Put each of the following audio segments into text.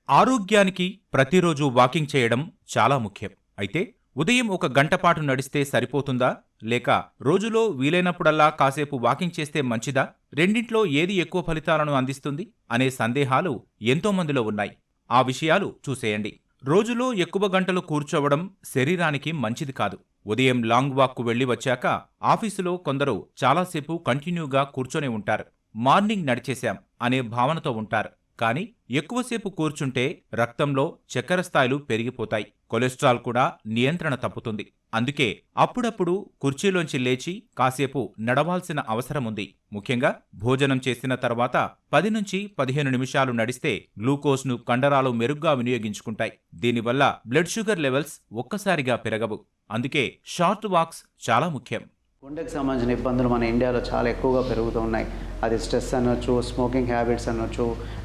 ఆరోగ్యానికి ప్రతిరోజు వాకింగ్ చేయడం చాలా ముఖ్యం. అయితే ఉదయం ఒక గంట పాటు నడిస్తే సరిపోతుందా? లేక రోజులో వీలైనప్పుడల్లా కాసేపు వాకింగ్ చేస్తే మంచిదా? రెండింట్లో ఏది ఎక్కువ ఫలితాలను అందిస్తుంది అనే సందేహాలు ఎంతో మందిలో ఉన్నాయి. ఆ విషయాలు చూసేయండి. రోజులో ఎక్కువ గంటలు కూర్చోవడం శరీరానికి మంచిది కాదు. ఉదయం లాంగ్ వాక్కు వెళ్లి వచ్చాక ఆఫీసులో కొందరు చాలాసేపు కంటిన్యూగా కూర్చొని ఉంటారు. మార్నింగ్ నడిచేశాం అనే భావనతో ఉంటారు. కానీ ఎక్కువసేపు కూర్చుంటే రక్తంలో చక్కెర స్థాయిలు పెరిగిపోతాయి. కొలెస్ట్రాల్ కూడా నియంత్రణ తప్పుతుంది. అందుకే అప్పుడప్పుడు కుర్చీలోంచి లేచి కాసేపు నడవాల్సిన అవసరముంది. ముఖ్యంగా భోజనం చేసిన తర్వాత 10 నుంచి 15 నిమిషాలు నడిస్తే గ్లూకోజ్ను కండరాలు మెరుగ్గా వినియోగించుకుంటాయి. దీనివల్ల బ్లడ్ షుగర్ లెవెల్స్ ఒక్కసారిగా పెరగవు. అందుకే షార్ట్ వాక్స్ చాలా ముఖ్యం. గుండెకు సంబంధించిన ఇబ్బందులు మన ఇండియాలో చాలా ఎక్కువగా పెరుగుతూ ఉన్నాయి. అది స్ట్రెస్ అనొచ్చు, స్మోకింగ్ హ్యాబిట్స్ అనొచ్చు,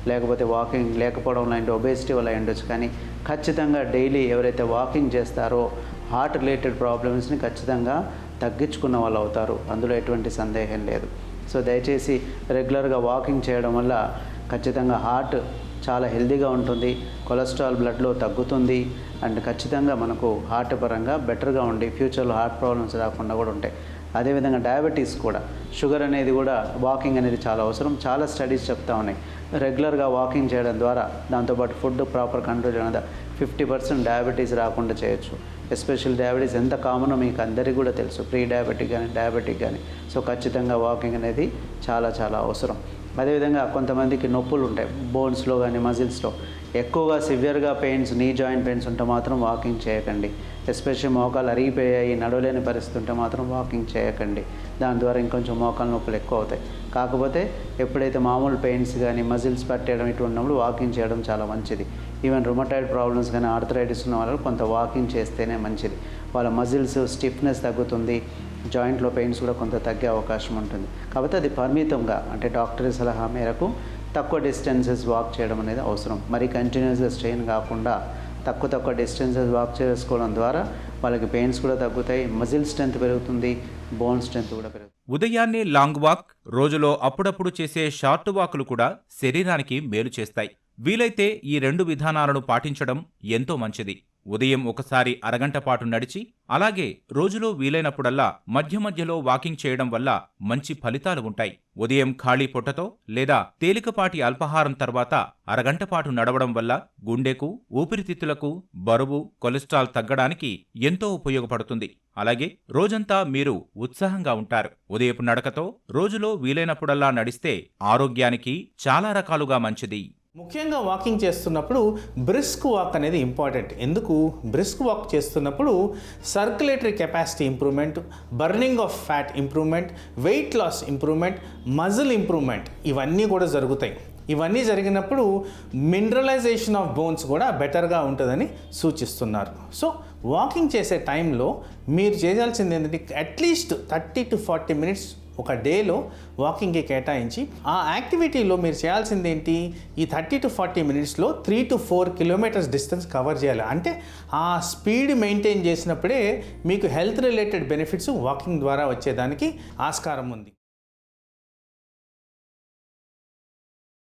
లేకపోతే వాకింగ్ లేకపోవడం లాంటి ఒబేసిటీ వల్ల ఉండొచ్చు. కానీ ఖచ్చితంగా డైలీ ఎవరైతే వాకింగ్ చేస్తారో హార్ట్ రిలేటెడ్ ప్రాబ్లమ్స్ని ఖచ్చితంగా తగ్గించుకున్న వాళ్ళు అవుతారు. అందులో ఎటువంటి సందేహం లేదు. సో దయచేసి రెగ్యులర్గా వాకింగ్ చేయడం వల్ల ఖచ్చితంగా హార్ట్ చాలా హెల్తీగా ఉంటుంది, కొలెస్ట్రాల్ బ్లడ్లో తగ్గుతుంది, అండ్ ఖచ్చితంగా మనకు హార్ట్ పరంగా బెటర్గా ఉండి ఫ్యూచర్లో హార్ట్ ప్రాబ్లమ్స్ రాకుండా కూడా ఉంటాయి. అదేవిధంగా డయాబెటీస్ కూడా, షుగర్ అనేది కూడా వాకింగ్ అనేది చాలా అవసరం. చాలా స్టడీస్ చెప్తా ఉన్నాయి రెగ్యులర్గా వాకింగ్ చేయడం ద్వారా, దాంతోపాటు ఫుడ్ ప్రాపర్ కంట్రోల్ చేయడం ద్వారా 50% డయాబెటీస్ రాకుండా చేయొచ్చు. ఎస్పెషల్ డయాబెటీస్ ఎంత కామనో మీకు అందరికీ కూడా తెలుసు, ప్రీ డయాబెటిక్ కానీ డయాబెటిక్ కానీ. సో ఖచ్చితంగా వాకింగ్ అనేది చాలా చాలా అవసరం. అదేవిధంగా కొంతమందికి నొప్పులు ఉంటాయి బోన్స్లో కానీ మజిల్స్లో, ఎక్కువగా సివియర్గా పెయిన్స్, నీ జాయింట్ పెయిన్స్ ఉంటే మాత్రం వాకింగ్ చేయకండి. ఎస్పెషల్లీ మోకాలు అరిగిపోయాయి, నడవలేని పరిస్థితి ఉంటే మాత్రం వాకింగ్ చేయకండి. దాని ద్వారా ఇంకొంచెం మోకాలు నొప్పులు ఎక్కువ అవుతాయి. కాకపోతే ఎప్పుడైతే మామూలు పెయిన్స్ కానీ మజిల్స్ పట్టేయడం ఇటువంటి ఉన్నప్పుడు వాకింగ్ చేయడం చాలా మంచిది. ఈవెన్ రుమటాయిడ్ ప్రాబ్లమ్స్ కానీ ఆర్థరైటిస్ ఉన్న వాళ్ళు కొంత వాకింగ్ చేస్తేనే మంచిది. వాళ్ళ మజిల్స్ స్టిఫ్నెస్ తగ్గుతుంది, జాయింట్లో పెయిన్స్ కూడా కొంత తగ్గే అవకాశం ఉంటుంది. కాబట్టి అది పరిమితంగా, అంటే డాక్టర్ సలహా మేరకు తక్కువ డిస్టెన్సెస్ వాక్ చేయడం అనేది అవసరం. మరి కంటిన్యూస్గా స్ట్రెయిన్ కాకుండా తక్కువ డిస్టెన్సెస్ వాక్ చేసుకోవడం ద్వారా వాళ్ళకి పెయిన్స్ కూడా తగ్గుతాయి, మజిల్ స్ట్రెంత్ పెరుగుతుంది, బోన్ స్ట్రెంత్ కూడా పెరుగుతుంది. ఉదయాన్నే లాంగ్ వాక్, రోజులో అప్పుడప్పుడు చేసే షార్ట్ వాకులు కూడా శరీరానికి మేలు చేస్తాయి. వీలైతే ఈ 2 విధానాలను పాటించడం ఎంతో మంచిది. ఉదయం ఒకసారి అరగంట పాటు నడిచి, అలాగే రోజులో వీలైనప్పుడల్లా మధ్యలో వాకింగ్ చేయడం వల్ల మంచి ఫలితాలు ఉంటాయి. ఉదయం ఖాళీ పొట్టతో లేదా తేలికపాటి అల్పాహారం తర్వాత అరగంట పాటు నడవడం వల్ల గుండెకు, ఊపిరితిత్తులకు, బరువు, కొలెస్ట్రాల్ తగ్గడానికి ఎంతో ఉపయోగపడుతుంది. అలాగే రోజంతా మీరు ఉత్సాహంగా ఉంటారు. ఉదయపు నడకతో రోజులో వీలైనప్పుడల్లా నడిస్తే ఆరోగ్యానికి చాలా రకాలుగా మంచిది. ముఖ్యంగా వాకింగ్ చేస్తున్నప్పుడు బ్రిస్క్ వాక్ అనేది ఇంపార్టెంట్. ఎందుకు బ్రిస్క్ వాక్ చేస్తున్నప్పుడు circulatory capacity improvement, burning of fat improvement, weight loss improvement, muscle improvement ఇవన్నీ కూడా జరుగుతాయి. ఇవన్నీ జరిగినప్పుడు మినరలైజేషన్ ఆఫ్ బోన్స్ కూడా బెటర్గా ఉంటుందని సూచిస్తున్నారు. సో వాకింగ్ చేసే టైంలో మీరు చేయాల్సింది ఏంటంటే అట్లీస్ట్ 30 to 40 minutes ఒక డేలో వాకింగ్కి కేటాయించి, ఆ యాక్టివిటీలో మీరు చేయాల్సింది ఏంటి, ఈ 30 to 40 minutesలో 3 to 4 kilometers distance cover చేయాలి. అంటే ఆ స్పీడ్ మెయింటైన్ చేసినప్పుడే మీకు హెల్త్ రిలేటెడ్ బెనిఫిట్స్ వాకింగ్ ద్వారా వచ్చేదానికి ఆస్కారం ఉంది.